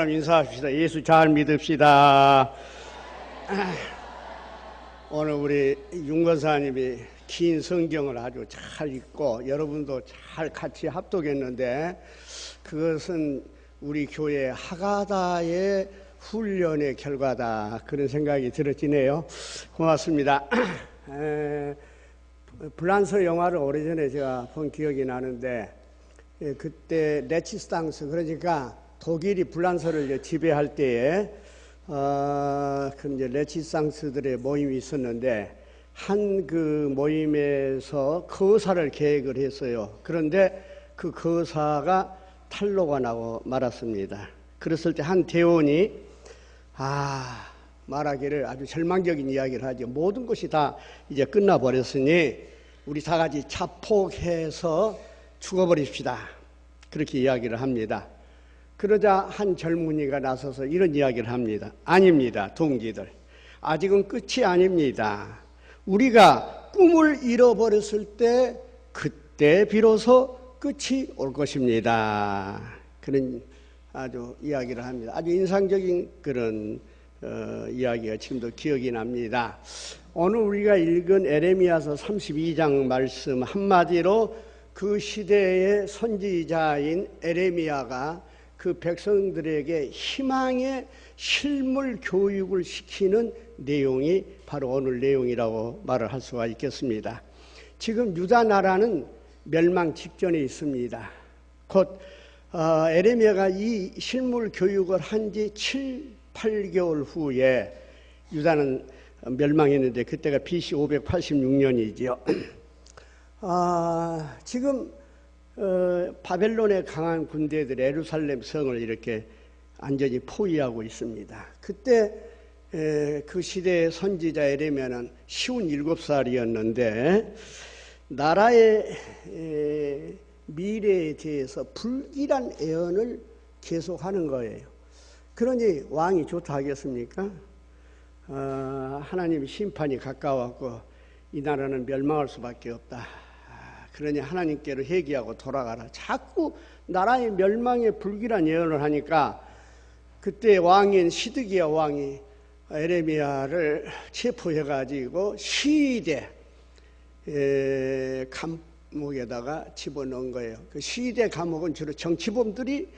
하나님 인사합시다. 예수 잘 믿읍시다. 오늘 우리 윤 권사님이 긴 성경을 아주 잘 읽고 여러분도 잘 같이 합독했는데, 그것은 우리 교회 하가다의 훈련의 결과다, 그런 생각이 들어지네요. 고맙습니다. 불란서 영화를 오래전에 제가 본 기억이 나는데, 그때 레치스탕스, 그러니까 독일이 불란서를 지배할 때에 그 이제 레치스탕스들의 모임이 있었는데, 한 그 모임에서 거사를 계획을 했어요. 그런데 그 거사가 탈로가 나고 말았습니다. 그랬을 때 한 대원이 말하기를 아주 절망적인 이야기를 하죠. 모든 것이 다 이제 끝나버렸으니 우리 다 같이 자폭해서 죽어버립시다, 그렇게 이야기를 합니다. 그러자 한 젊은이가 나서서 이런 이야기를 합니다. 아닙니다, 동지들. 아직은 끝이 아닙니다. 우리가 꿈을 잃어버렸을 때 그때 비로소 끝이 올 것입니다. 그런 아주 이야기를 합니다. 아주 인상적인 그런 이야기가 지금도 기억이 납니다. 오늘 우리가 읽은 에레미야서 32장 말씀 한마디로 그 시대의 선지자인 에레미야가 그 백성들에게 희망의 실물 교육을 시키는 내용이 바로 오늘 내용이라고 말을 할 수가 있겠습니다. 지금 유다 나라는 멸망 직전에 있습니다. 곧 에레미야가 이 실물 교육을 한 지 7, 8개월 후에 유다는 멸망했는데, 그때가 BC 586년이지요. 지금 바벨론의 강한 군대들이 예루살렘 성을 이렇게 완전히 포위하고 있습니다. 그때 그 시대의 선지자 에레미야는 57살이었는데 나라의 미래에 대해서 불길한 예언을 계속하는 거예요. 그러니 왕이 좋다 하겠습니까? 하나님의 심판이 가까웠고 이 나라는 멸망할 수밖에 없다. 그러니 하나님께로 회개하고 돌아가라. 자꾸 나라의 멸망에 불길한 예언을 하니까 그때 왕인 시드기야 왕이 에레미야를 체포해가지고 시대 감옥에다가 집어넣은 거예요. 그 시대 감옥은 주로 정치범들이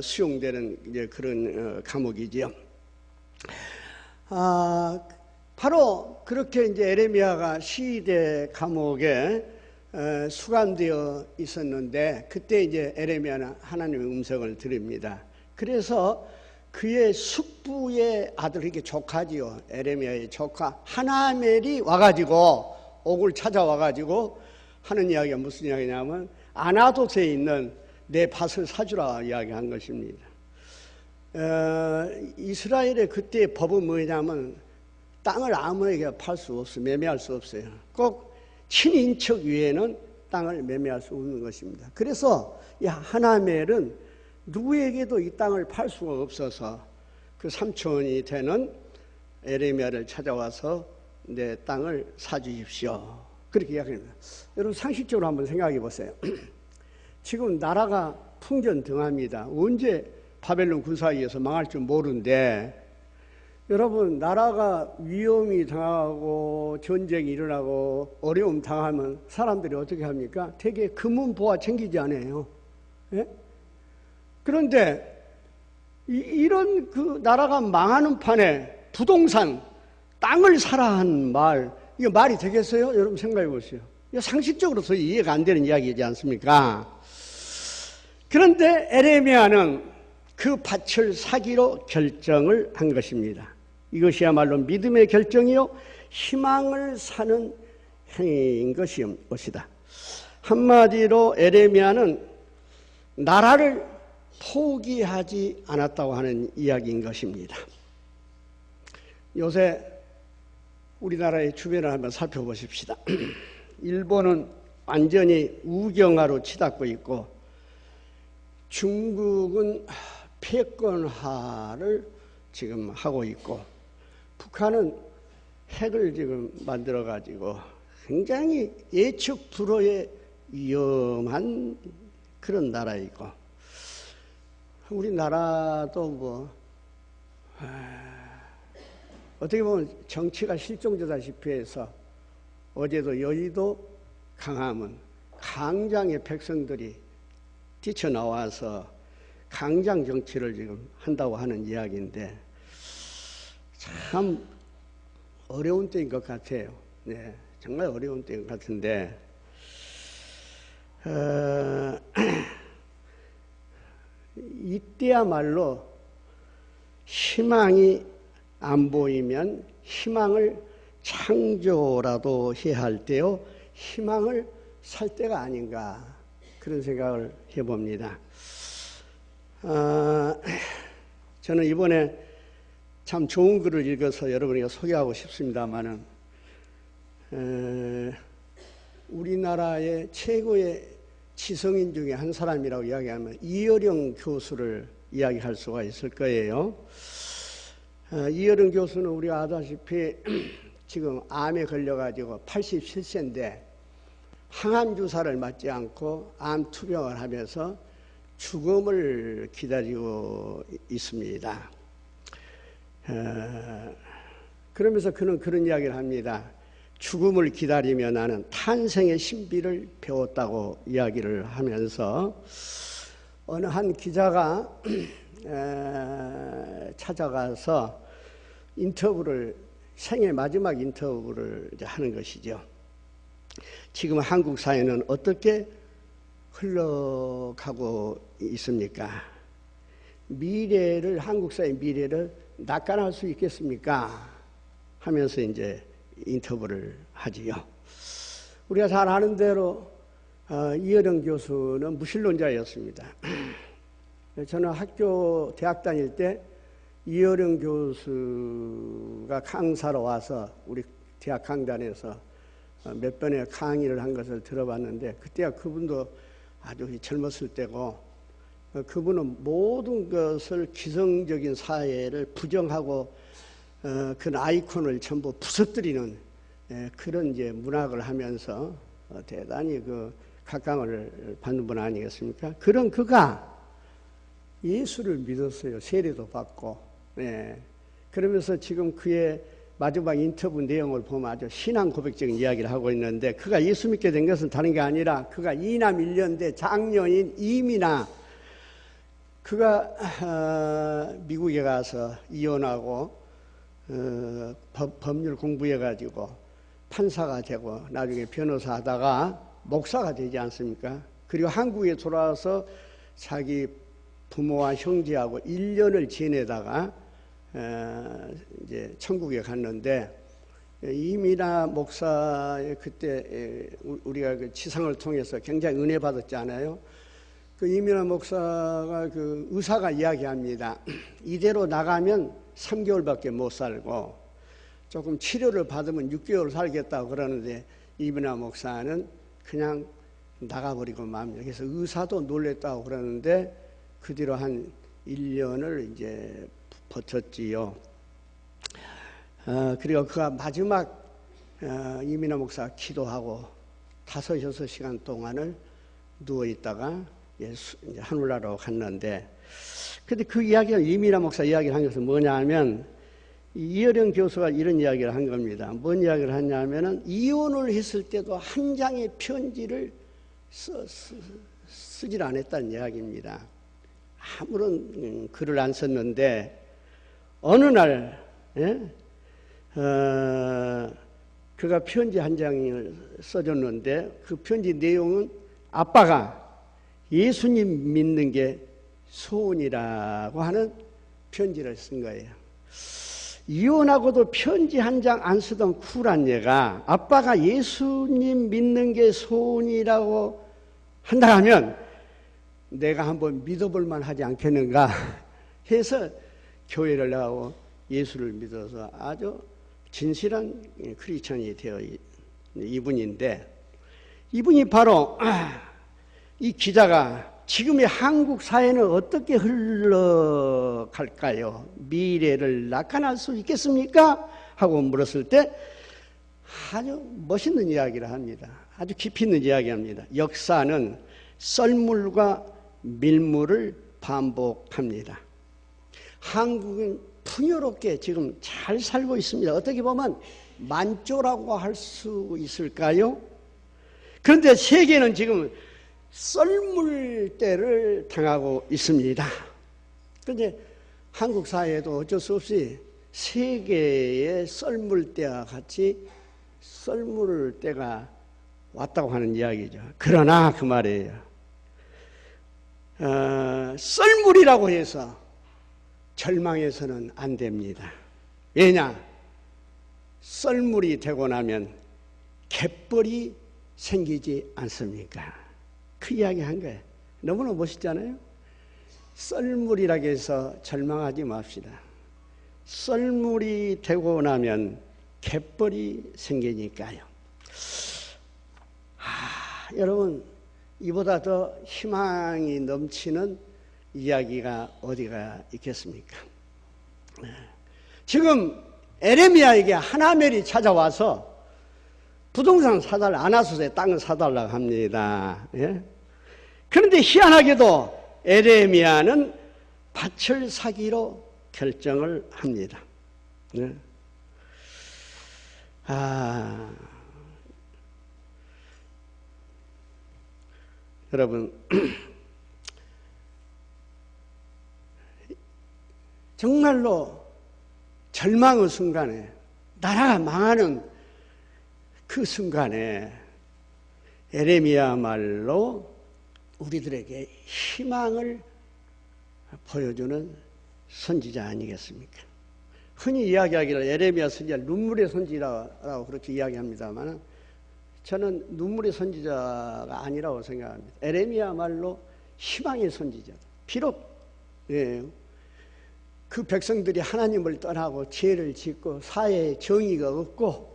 수용되는 이제 그런 감옥이지요. 바로 그렇게 이제 에레미야가 시대 감옥에 수감되어 있었는데, 그때 이제 에레미야는 하나님의 음성을 들읍니다. 그래서 그의 숙부의 아들, 이게 조카지요. 에레미야의 조카 하나멜이 와가지고 옥을 찾아와가지고 하는 이야기가 무슨 이야기냐면 아나돗에 있는 내 밭을 사주라 이야기한 것입니다. 이스라엘의 그때 법은 뭐냐면 땅을 아무에게 팔 수 없어요. 매매할 수 없어요. 꼭 친인척 위에는 땅을 매매할 수 없는 것입니다. 그래서 하나멜은 누구에게도 이 땅을 팔 수가 없어서 그 삼촌이 되는 에레미야를 찾아와서 내 땅을 사주십시오, 그렇게 이야기합니다. 여러분 상식적으로 한번 생각해 보세요. 지금 나라가 풍전등합니다. 언제 바벨론 군사에 의해서 망할 줄 모르는데, 여러분 나라가 위험이 당하고 전쟁이 일어나고 어려움 당하면 사람들이 어떻게 합니까? 되게 금은보화 챙기지 않아요. 예? 그런데 이런 그 나라가 망하는 판에 부동산, 땅을 사라 한 말, 이거 말이 되겠어요? 여러분 생각해 보세요. 이거 상식적으로서 이해가 안 되는 이야기이지 않습니까? 그런데 에레미야는 그 밭을 사기로 결정을 한 것입니다. 이것이야말로 믿음의 결정이요 희망을 사는 행위인 것이다. 한마디로 에레미야는 나라를 포기하지 않았다고 하는 이야기인 것입니다. 요새 우리나라의 주변을 한번 살펴보십시다. 일본은 완전히 우경화로 치닫고 있고, 중국은 패권화를 지금 하고 있고, 북한은 핵을 지금 만들어가지고 굉장히 예측 불허의 위험한 그런 나라이고, 우리나라도 뭐 어떻게 보면 정치가 실종되다시피 해서 어제도 여의도 강화문 강장의 백성들이 뛰쳐나와서 강장 정치를 지금 한다고 하는 이야기인데 참 어려운 때인 것 같아요. 네, 정말 어려운 때인 것 같은데 이때야말로 희망이 안 보이면 희망을 창조라도 해야 할 때요, 희망을 살 때가 아닌가 그런 생각을 해봅니다. 저는 이번에 참 좋은 글을 읽어서 여러분에게 소개하고 싶습니다만은 우리나라의 최고의 지성인 중에 한 사람이라고 이야기하면 이어령 교수를 이야기할 수가 있을 거예요. 이어령 교수는 우리가 아다시피 지금 암에 걸려가지고 87세인데 항암 주사를 맞지 않고 암 투병을 하면서 죽음을 기다리고 있습니다. 그러면서 그는 그런 이야기를 합니다. 죽음을 기다리며 나는 탄생의 신비를 배웠다고 이야기를 하면서 어느 한 기자가 찾아가서 인터뷰를, 생애 마지막 인터뷰를 하는 것이죠. 지금 한국 사회는 어떻게 흘러가고 있습니까? 미래를, 한국 사회의 미래를 낙관할 수 있겠습니까? 하면서 이제 인터뷰를 하지요. 우리가 잘 아는 대로 이어령 교수는 무신론자였습니다. 저는 대학 다닐 때 이어령 교수가 강사로 와서 우리 대학 강단에서 몇 번의 강의를 한 것을 들어봤는데, 그때야 그분도 아주 젊었을 때고, 그분은 모든 것을 기성적인 사회를 부정하고 그 아이콘을 전부 부서뜨리는 그런 이제 문학을 하면서 대단히 그 각광을 받는 분 아니겠습니까? 그런 그가 예수를 믿었어요. 세례도 받고. 그러면서 지금 그의 마지막 인터뷰 내용을 보면 아주 신앙 고백적인 이야기를 하고 있는데, 그가 예수 믿게 된 것은 다른 게 아니라 그가 이남 1년대 장녀인 이민아, 그가 미국에 가서 이혼하고 법률 공부해가지고 판사가 되고 나중에 변호사 하다가 목사가 되지 않습니까? 그리고 한국에 돌아와서 자기 부모와 형제하고 1년을 지내다가 이제 천국에 갔는데, 이민아 목사의 그때 우리가 그 지상을 통해서 굉장히 은혜 받았잖아요. 그 이민아 목사가 그 의사가 이야기합니다. 이대로 나가면 3개월밖에 못 살고 조금 치료를 받으면 6개월 살겠다고 그러는데, 이민아 목사는 그냥 나가버리고 맙니다. 그래서 의사도 놀랬다고 그러는데 그 뒤로 한 1년을 이제 버텼지요. 그리고 그가 마지막 이민아 목사 기도하고 5, 6시간 동안을 누워있다가 이제 하늘나라로 갔는데, 근데 그 이야기를, 이민아 목사 이야기를 한 것은 뭐냐 하면, 이어령 교수가 이런 이야기를 한 겁니다. 뭔 이야기를 하냐면은, 이혼을 했을 때도 한 장의 편지를 쓰질 않았다는 이야기입니다. 아무런 글을 안 썼는데, 어느 날 그가 편지 한 장을 써줬는데, 그 편지 내용은 아빠가 예수님 믿는 게 소원이라고 하는 편지를 쓴 거예요. 이혼하고도 편지 한 장 안 쓰던 쿨한 얘가 아빠가 예수님 믿는 게 소원이라고 한다 하면 내가 한번 믿어볼 만하지 않겠는가 해서 교회를 나가고 예수를 믿어서 아주 진실한 크리스천이 되어 이분인데, 이분이 바로 이 기자가 지금의 한국 사회는 어떻게 흘러갈까요? 미래를 낙관할 수 있겠습니까? 하고 물었을 때 아주 멋있는 이야기를 합니다. 아주 깊이 있는 이야기합니다. 역사는 썰물과 밀물을 반복합니다. 한국은 풍요롭게 지금 잘 살고 있습니다. 어떻게 보면 만조라고 할 수 있을까요? 그런데 세계는 지금 썰물 때를 당하고 있습니다. 그런데 한국 사회도 어쩔 수 없이 세계의 썰물 때와 같이 썰물 때가 왔다고 하는 이야기죠. 그러나 그 말이에요. 썰물이라고 해서 절망해서는 안 됩니다. 왜냐? 썰물이 되고 나면 갯벌이 생기지 않습니까? 그 이야기 한 거예요. 너무나 멋있잖아요? 썰물이라고 해서 절망하지 맙시다. 썰물이 되고 나면 갯벌이 생기니까요. 여러분, 이보다 더 희망이 넘치는 이야기가 어디가 있겠습니까? 지금 에레미야에게 하나멜이 찾아와서 부동산 사달라, 아나소스의 땅을 사달라고 합니다. 예? 그런데 희한하게도 에레미야는 밭을 사기로 결정을 합니다. 예? 여러분, 정말로 절망의 순간에, 나라가 망하는 그 순간에 에레미야말로 우리들에게 희망을 보여주는 선지자 아니겠습니까? 흔히 이야기하기를 에레미야 선지자 눈물의 선지자라고 그렇게 이야기합니다만 저는 눈물의 선지자가 아니라고 생각합니다. 에레미야말로 희망의 선지자다. 비록 그 백성들이 하나님을 떠나고 죄를 짓고 사회에 정의가 없고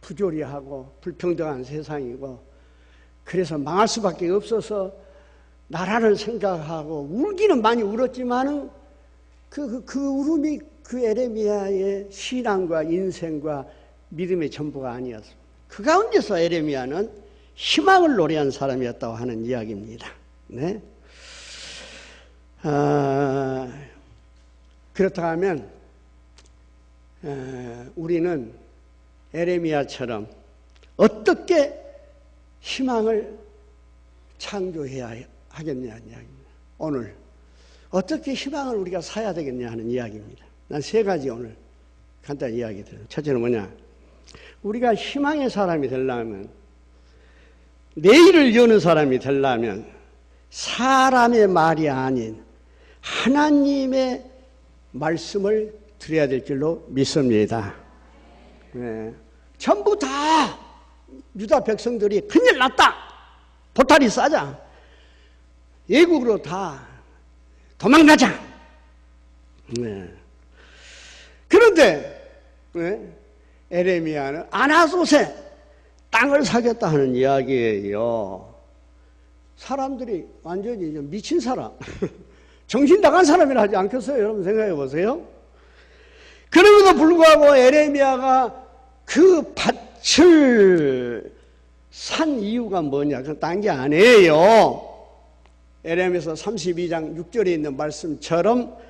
부조리하고 불평등한 세상이고 그래서 망할 수밖에 없어서 나라를 생각하고 울기는 많이 울었지만은 그 울음이 그 에레미야의 신앙과 인생과 믿음의 전부가 아니었습니다. 그 가운데서 에레미야는 희망을 노래한 사람이었다고 하는 이야기입니다. 네. 그렇다 하면 우리는 에레미야처럼 어떻게 희망을 창조해야 하겠냐는 이야기입니다. 오늘 어떻게 희망을 우리가 사야 되겠냐 하는 이야기입니다. 난 세 가지 오늘 간단히 이야기 드려요. 첫째는 뭐냐? 우리가 희망의 사람이 되려면, 내일을 여는 사람이 되려면 사람의 말이 아닌 하나님의 말씀을 드려야 될 줄로 믿습니다. 네. 전부 다 유다 백성들이 큰일 났다, 보따리 싸자, 외국으로 다 도망가자. 네. 그런데 에레미야는 아나소스에 땅을 사겠다 하는 이야기예요. 사람들이 완전히 미친 사람, 정신 나간 사람이라 하지 않겠어요? 여러분 생각해 보세요. 그럼에도 불구하고 에레미야가 그 밭을 산 이유가 뭐냐? 그건 딴 게 아니에요. 에레미야서 32장 6절에 있는 말씀처럼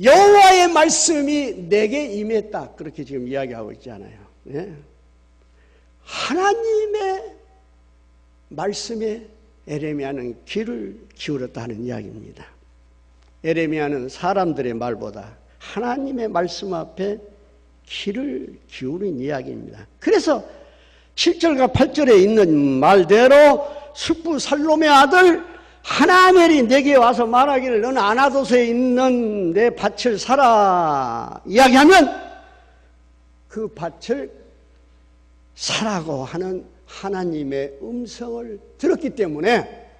여호와의 말씀이 내게 임했다, 그렇게 지금 이야기하고 있잖아요. 예? 하나님의 말씀에 에레미야는 귀를 기울였다는 이야기입니다. 에레미야는 사람들의 말보다 하나님의 말씀 앞에 귀를 기울인 이야기입니다. 그래서 7절과 8절에 있는 말대로 숙부 살롬의 아들 하나멜이 내게 와서 말하기를 너는 아나도스에 있는 내 밭을 사라 이야기하면 그 밭을 사라고 하는 하나님의 음성을 들었기 때문에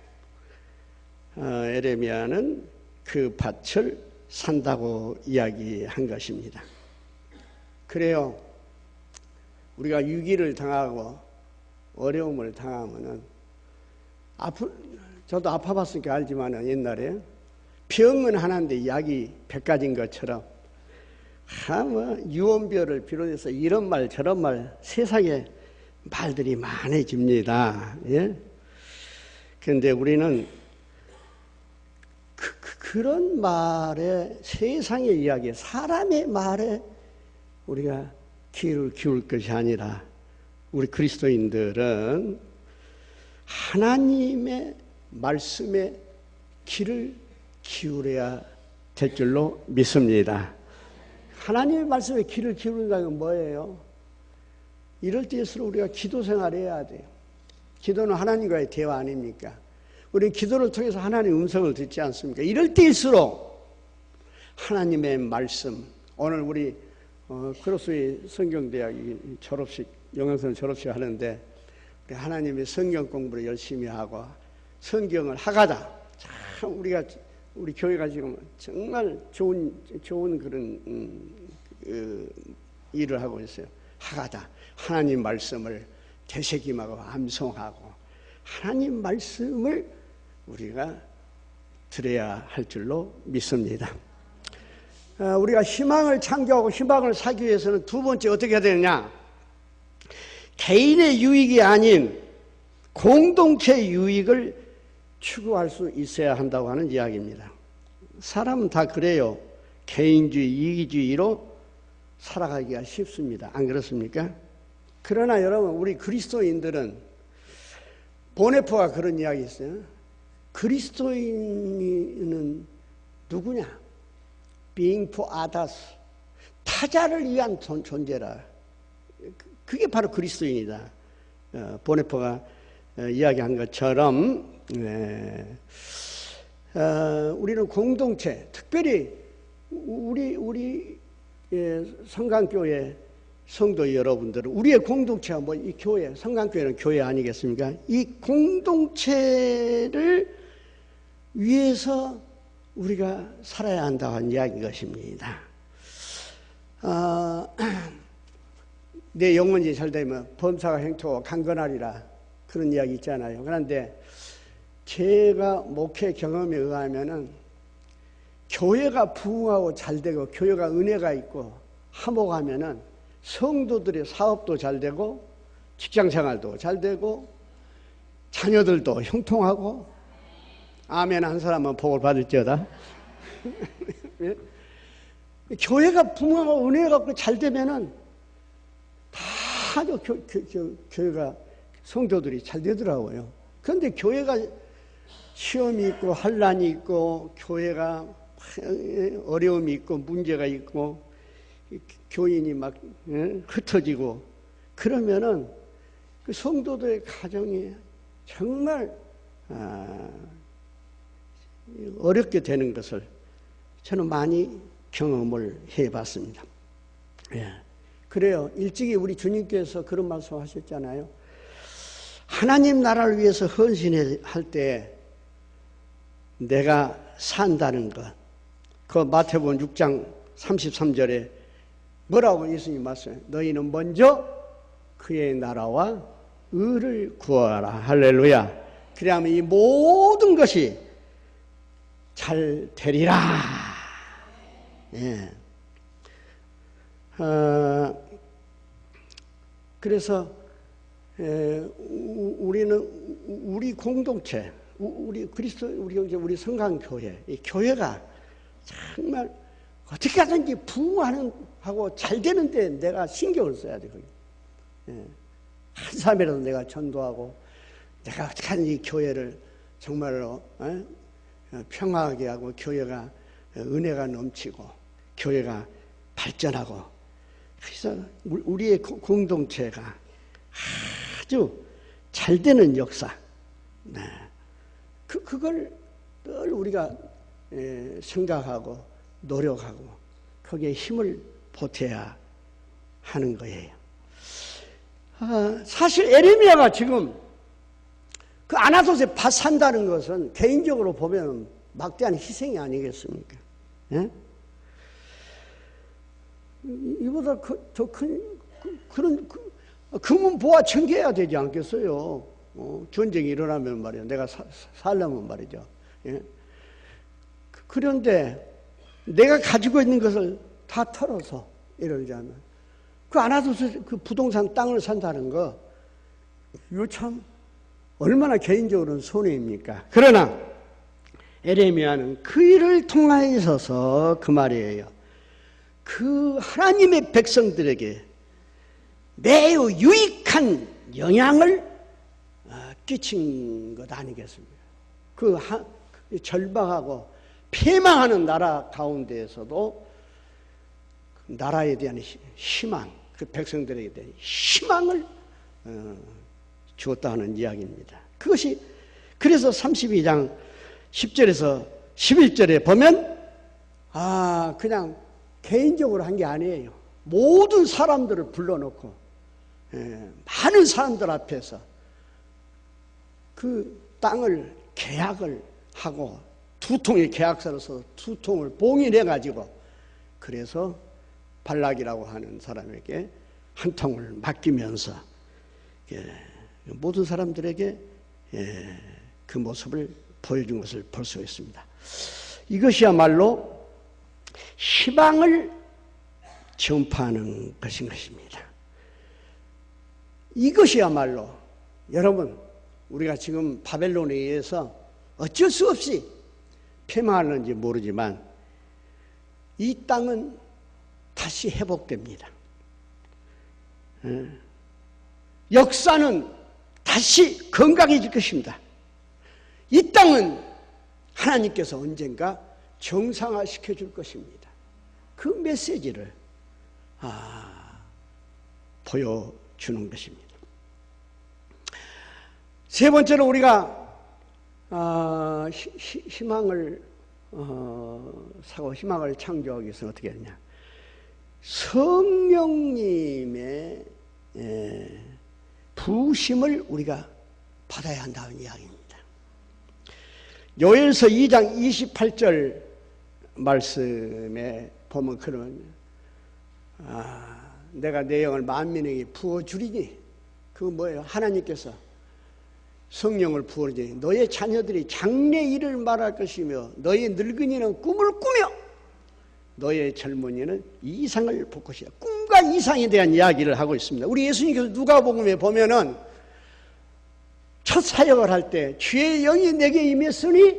에레미야는 그 밭을 산다고 이야기한 것입니다. 그래요. 우리가 위기를 당하고 어려움을 당하면은 저도 아파봤으니까 알지만 옛날에 병은 하나인데 약이 100가지인 것처럼 유언별을 비롯해서 이런 말 저런 말 세상에 말들이 많아집니다. 예? 그런데 우리는 그런 말에, 세상의 이야기에, 사람의 말에 우리가 귀를 기울 것이 아니라 우리 그리스도인들은 하나님의 말씀에 귀를 기울여야 될 줄로 믿습니다. 하나님의 말씀에 귀를 기울인다는 건 뭐예요? 이럴 때일수록 우리가 기도 생활을 해야 돼요. 기도는 하나님과의 대화 아닙니까? 우리는 기도를 통해서 하나님의 음성을 듣지 않습니까? 이럴 때일수록 하나님의 말씀, 오늘 우리 크로스의 성경대학 졸업식, 영양선 졸업식 하는데 우리 하나님의 성경 공부를 열심히 하고 성경을 하가다, 참 우리 교회가 지금 정말 좋은 그런 일을 하고 있어요. 하가다 하나님 말씀을 되새김하고 암송하고 하나님 말씀을 우리가 들어야 할 줄로 믿습니다. 우리가 희망을 창조하고 희망을 사기 위해서는 두 번째 어떻게 해야 되느냐? 개인의 유익이 아닌 공동체 유익을 추구할 수 있어야 한다고 하는 이야기입니다. 사람은 다 그래요. 개인주의, 이기주의로 살아가기가 쉽습니다. 안 그렇습니까? 그러나 여러분, 우리 그리스도인들은 보네포가 그런 이야기 있어요. 그리스도인은 누구냐? Being for others. 타자를 위한 존재라. 그게 바로 그리스도인이다. 보네포가 이야기한 것처럼 우리는 공동체, 특별히 우리 성강교회 성도 여러분들은 우리의 공동체가 뭐 이 교회, 성강교회는 교회 아니겠습니까? 이 공동체를 위해서 우리가 살아야 한다는 이야기인 것입니다. 내 영혼이 잘되면 범사가 행토 강건하리라 그런 이야기 있잖아요. 그런데 제가 목회 경험에 의하면은 교회가 부흥하고 잘되고 교회가 은혜가 있고 화목하면은 성도들의 사업도 잘되고 직장생활도 잘되고 자녀들도 형통하고 아멘 한 사람은 복을 받을지어다. 교회가 부흥하고 은혜가 잘되면은 다 교회가 성도들이 잘 되더라고요. 그런데 교회가 시험이 있고 환란이 있고 교회가 어려움이 있고 문제가 있고 교인이 막 흩어지고 그러면은 그 성도들의 가정이 정말 어렵게 되는 것을 저는 많이 경험을 해봤습니다. 예. 그래요. 일찍이 우리 주님께서 그런 말씀 하셨잖아요. 하나님 나라를 위해서 헌신할 때 내가 산다는 것. 그 마태복음 6장 33절에 뭐라고 예수님 말씀해요? 너희는 먼저 그의 나라와 의를 구하라. 할렐루야. 그래야만 이 모든 것이 잘 되리라. 예. 그래서 우리는 우리 공동체, 우리 그리스도 우리 형제, 우리 성강교회, 이 교회가 정말 어떻게 하든지 부흥하고 잘 되는데 내가 신경을 써야 돼. 예. 한 사람이라도 내가 전도하고 내가 어떻게 하든지 교회를 정말로 평화하게 하고 교회가 은혜가 넘치고 교회가 발전하고 그래서 우리의 공동체가 아주 잘 되는 역사, 그걸 늘 우리가 생각하고 노력하고 거기에 힘을 보태야 하는 거예요. 사실 에레미야가 지금 그 아나돗에 밭 산다는 것은 개인적으로 보면 막대한 희생이 아니겠습니까? 예? 이보다 더 큰 그런 금은 보아 청계해야 되지 않겠어요? 전쟁이 일어나면 말이야. 내가 살려면 말이죠. 예? 그런데 내가 가지고 있는 것을 다 털어서 예를 들자면 그 아나돗에 그 부동산 땅을 산다는 거 이거 참 얼마나 개인적으로는 손해입니까? 그러나 에레미야는 그 일을 통하여 있어서 그 말이에요. 그 하나님의 백성들에게 매우 유익한 영향을 끼친 것 아니겠습니까? 그 절박하고 패망하는 나라 가운데에서도 그 나라에 대한 희망, 그 백성들에게 대한 희망을 주었다는 이야기입니다. 그것이 그래서 32장 10절에서 11절에 보면 그냥 개인적으로 한 게 아니에요. 모든 사람들을 불러놓고 많은 사람들 앞에서 그 땅을 계약을 하고 두 통의 계약서를 써서 두 통을 봉인해 가지고 그래서 발락이라고 하는 사람에게 한 통을 맡기면서 모든 사람들에게 그 모습을 보여준 것을 볼 수 있습니다. 이것이야말로 희망을 전파하는 것인 것입니다. 이것이야말로 여러분 우리가 지금 바벨론에 의해서 어쩔 수 없이 패망하는지 모르지만 이 땅은 다시 회복됩니다. 역사는 다시 건강해질 것입니다. 이 땅은 하나님께서 언젠가 정상화시켜 줄 것입니다. 그 메시지를 보여주는 것입니다. 세 번째로 우리가 희망을 사고 희망을 창조하기 위해서 어떻게 하느냐? 성령님의 부으심을 우리가 받아야 한다는 이야기입니다. 요엘서 2장 28절 말씀에 보면 그런 내가 내 영을 만민에게 부어주리니 그 뭐예요? 하나님께서 성령을 부어주니 너의 자녀들이 장래 일을 말할 것이며 너의 늙은이는 꿈을 꾸며 너의 젊은이는 이상을 볼 것이야. 꿈과 이상에 대한 이야기를 하고 있습니다. 우리 예수님께서 누가복음에 보면은 첫 사역을 할 때 주의 영이 내게 임했으니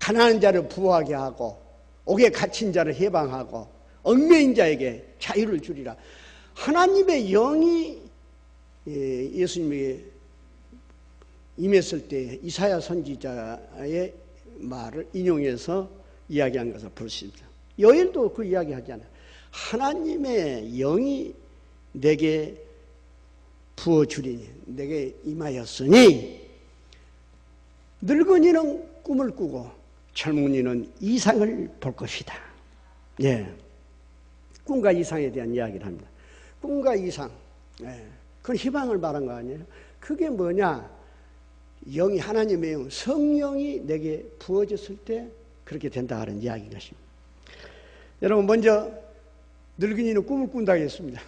가난한 자를 부하게 하고 옥에 갇힌 자를 해방하고 얽매인 자에게 자유를 주리라. 하나님의 영이 예수님에게 임했을 때 이사야 선지자의 말을 인용해서 이야기한 것을 볼 수 있습니다. 요엘도 그 이야기 하잖아요. 하나님의 영이 내게 부어주리니 내게 임하였으니 늙은이는 꿈을 꾸고 젊은이는 이상을 볼 것이다. 예, 꿈과 이상에 대한 이야기를 합니다. 꿈과 이상, 그건 희망을 말한 거 아니에요? 그게 뭐냐? 영이 하나님의 영, 성령이 내게 부어졌을 때 그렇게 된다 하는 이야기인 것입니다. 여러분 먼저 늙은이는 꿈을 꾼다고 했습니다.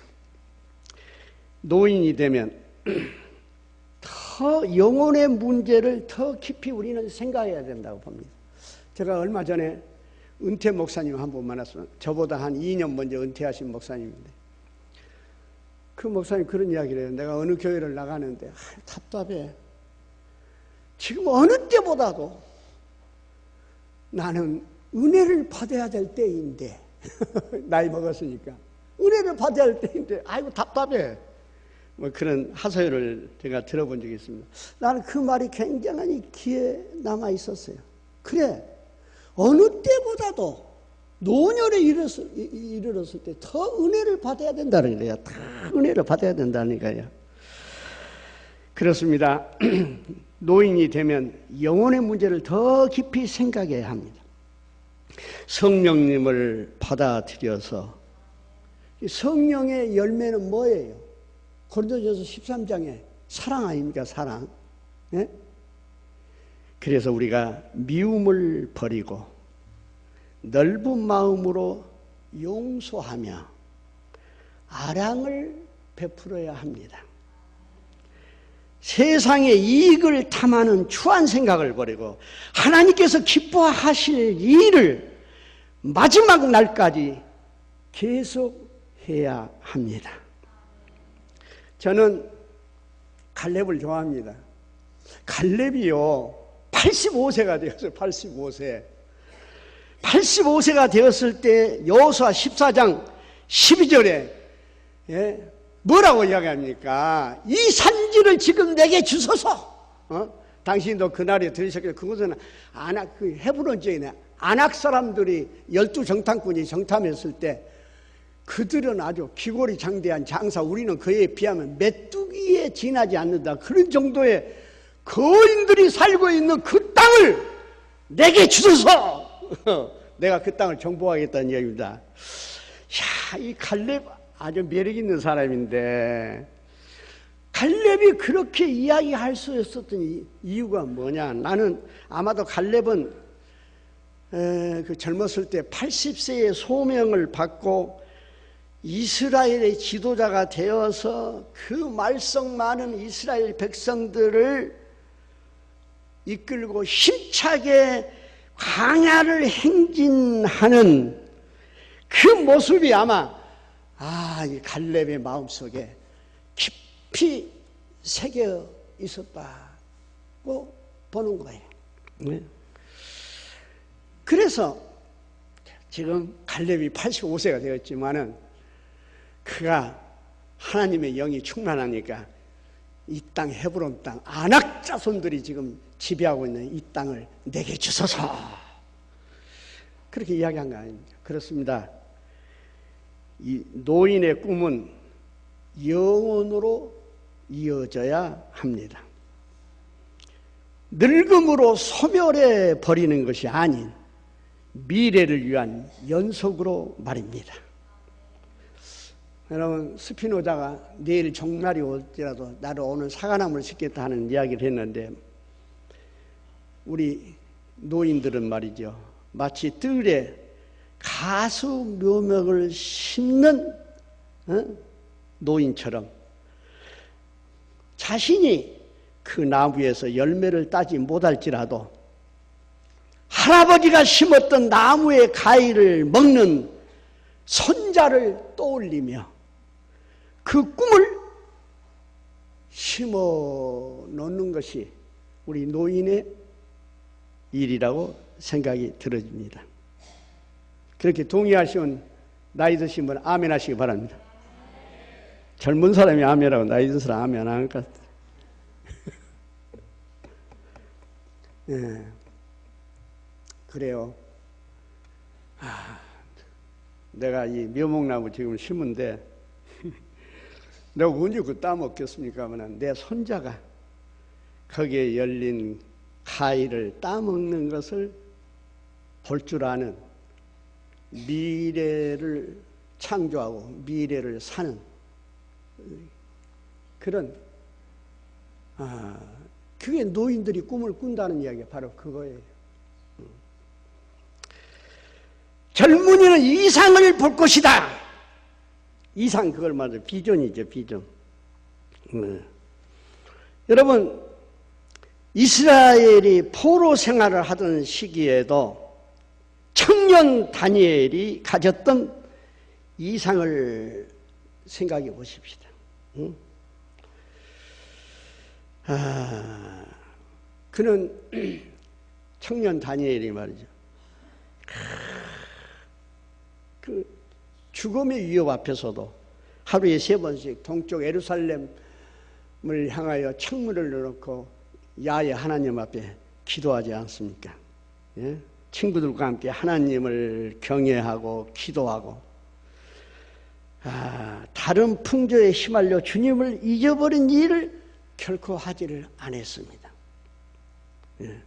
노인이 되면 더 영혼의 문제를 더 깊이 우리는 생각해야 된다고 봅니다. 제가 얼마 전에 은퇴 목사님 한 분 만났어요. 저보다 한 2년 먼저 은퇴하신 목사님인데 그 목사님 그런 이야기를 해요. 내가 어느 교회를 나가는데 답답해. 지금 어느 때보다도 나는 은혜를 받아야 될 때인데 나이 먹었으니까 은혜를 받아야 할 때인데 아이고 답답해. 뭐 그런 하소연을 제가 들어본 적이 있습니다. 나는 그 말이 굉장히 귀에 남아 있었어요. 그래, 어느 때보다도 노년에 이르렀을 때 더 은혜를 받아야 된다는 거예요. 다 은혜를 받아야 된다는 거예요. 그렇습니다. 노인이 되면 영혼의 문제를 더 깊이 생각해야 합니다. 성령님을 받아들여서 성령의 열매는 뭐예요? 고린도전서 13장에 사랑 아닙니까? 사랑. 네? 그래서 우리가 미움을 버리고 넓은 마음으로 용서하며 아량을 베풀어야 합니다. 세상의 이익을 탐하는 추한 생각을 버리고 하나님께서 기뻐하실 일을 마지막 날까지 계속해야 합니다. 저는 갈렙을 좋아합니다. 갈렙이요, 85세가 되었어요. 85세. 85세가 되었을 때 여호수아 14장 12절에 뭐라고 이야기합니까? 이 산지를 지금 내게 주소서. 당신도 그날에 들으셨겠죠. 그것은 그 헤브론 지역에 아낙 사람들이 12정탐꾼이 정탐했을 때 그들은 아주 기골이 장대한 장사, 우리는 그에 비하면 메뚜기에 지나지 않는다. 그런 정도의 거인들이 살고 있는 그 땅을 내게 주소서. 내가 그 땅을 정복하겠다는 이야기입니다. 야, 이 갈렙 아주 매력 있는 사람인데 갈렙이 그렇게 이야기할 수 있었던 이유가 뭐냐? 나는 아마도 갈렙은 그 젊었을 때 80세의 소명을 받고 이스라엘의 지도자가 되어서 그 말썽 많은 이스라엘 백성들을 이끌고 힘차게 광야를 행진하는 그 모습이 아마 이 갈렙의 마음속에 깊이 새겨 있었다고 보는 거예요. 그래서 지금 갈렙이 85세가 되었지만은 그가 하나님의 영이 충만하니까 이 땅 헤브론 땅 아낙 자손들이 지금 지배하고 있는 이 땅을 내게 주소서. 그렇게 이야기한 거 아닙니까? 그렇습니다. 이 노인의 꿈은 영원으로 이어져야 합니다. 늙음으로 소멸해 버리는 것이 아닌 미래를 위한 연속으로 말입니다. 여러분, 스피노자가 내일 종말이 올지라도 나를 오늘 사과나무를 심겠다 하는 이야기를 했는데, 우리 노인들은 말이죠, 마치 뜰에 가수 묘목을 심는 노인처럼 자신이 그 나무에서 열매를 따지 못할지라도 할아버지가 심었던 나무의 가위를 먹는 손자를 떠올리며 그 꿈을 심어 놓는 것이 우리 노인의 일이라고 생각이 들어집니다. 그렇게 동의하시면 나이 드신 분은 아멘 하시기 바랍니다. 젊은 사람이 아멘하고 나이 든 사람 아멘 안 할 것 같아요. 예. 그래요. 내가 이 묘목나무 지금 심은데 내가 언제 그 따먹겠습니까? 하면 내 손자가 거기에 열린 가위를 따먹는 것을 볼 줄 아는 미래를 창조하고 미래를 사는 그런 그게 노인들이 꿈을 꾼다는 이야기가 바로 그거예요. 젊은이는 이상을 볼 것이다. 이상, 그걸 말해요. 비전이죠, 비전. 여러분, 이스라엘이 포로 생활을 하던 시기에도 청년 다니엘이 가졌던 이상을 생각해 보십시다. 그는 청년 다니엘이 말이죠, 그 죽음의 위협 앞에서도 하루에 3번씩 동쪽 예루살렘을 향하여 창문을 열어놓고 야외 하나님 앞에 기도하지 않습니까? 예? 친구들과 함께 하나님을 경외하고 기도하고 다른 풍조에 휘말려 주님을 잊어버린 일을 결코 하지를 않았습니다. 예.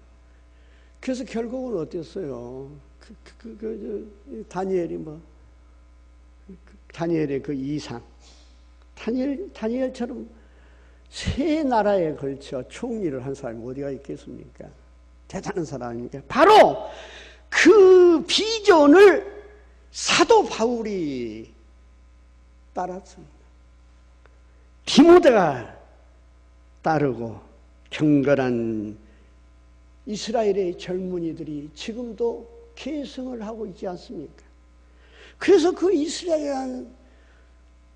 그래서 결국은 어땠어요? 다니엘이 다니엘의 그 이상, 다니엘처럼 세 나라에 걸쳐 총리를 한 사람이 어디가 있겠습니까? 대단한 사람입니까? 바로 그 비전을 사도 바울이 따랐습니다. 디모데가 따르고 경건한 이스라엘의 젊은이들이 지금도 계승을 하고 있지 않습니까? 그래서 그 이스라엘은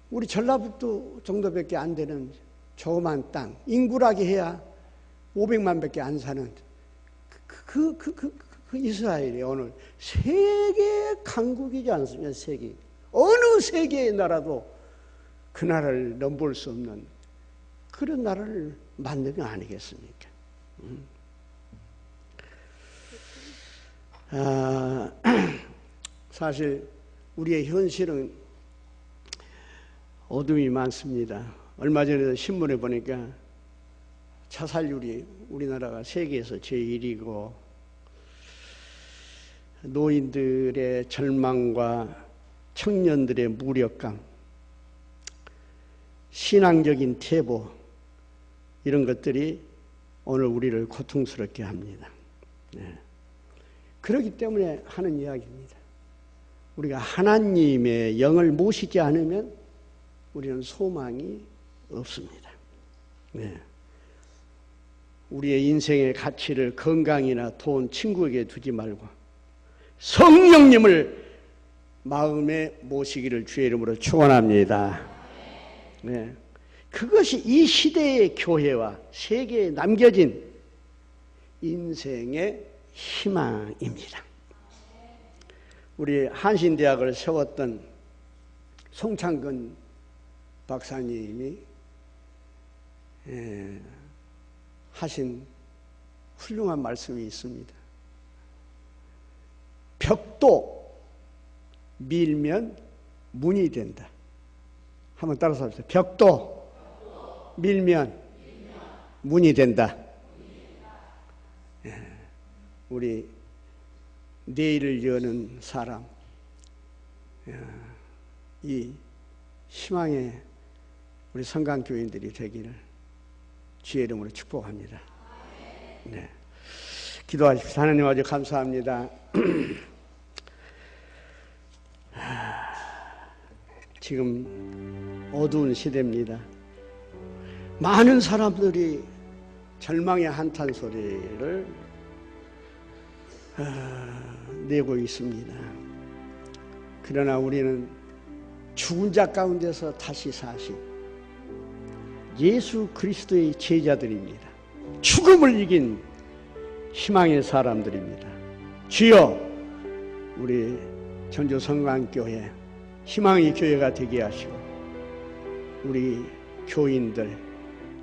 우리 전라북도 정도밖에 안 되는 조그만 땅, 인구라기 해야 500만 밖에 안 사는 이스라엘이 오늘 세계 강국이지 않습니까? 세계. 어느 세계의 나라도 그 나라를 넘볼 수 없는 그런 나라를 만든 거 아니겠습니까? 사실 우리의 현실은 어둠이 많습니다. 얼마 전에도 신문에 보니까 자살률이 우리나라가 세계에서 제1위고 노인들의 절망과 청년들의 무력감, 신앙적인 퇴보 이런 것들이 오늘 우리를 고통스럽게 합니다. 네. 그렇기 때문에 하는 이야기입니다. 우리가 하나님의 영을 모시지 않으면 우리는 소망이 없습니다. 네. 우리의 인생의 가치를 건강이나 돈, 친구에게 두지 말고 성령님을 마음에 모시기를 주의 이름으로 축원합니다. 네. 그것이 이 시대의 교회와 세계에 남겨진 인생의 희망입니다. 우리 한신대학을 세웠던 송창근 박사님이 하신 훌륭한 말씀이 있습니다. 벽도 밀면 문이 된다. 한번 따라서 합시다. 벽도 밀면 문이 된다. 우리 내일을 여는 사람, 이 희망의 우리 성강교인들이 되기를 주의 이름으로 축복합니다. 네. 기도하십시오. 하나님 아주 감사합니다. 지금 어두운 시대입니다. 많은 사람들이 절망의 한탄 소리를 내고 있습니다. 그러나 우리는 죽은 자 가운데서 다시 사신 예수 그리스도의 제자들입니다. 죽음을 이긴 희망의 사람들입니다. 주여, 우리 전주성광교회 희망의 교회가 되게 하시고 우리 교인들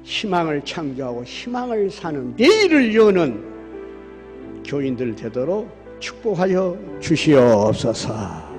희망을 창조하고 희망을 사는 내일을 여는 교인들 되도록 축복하여 주시옵소서.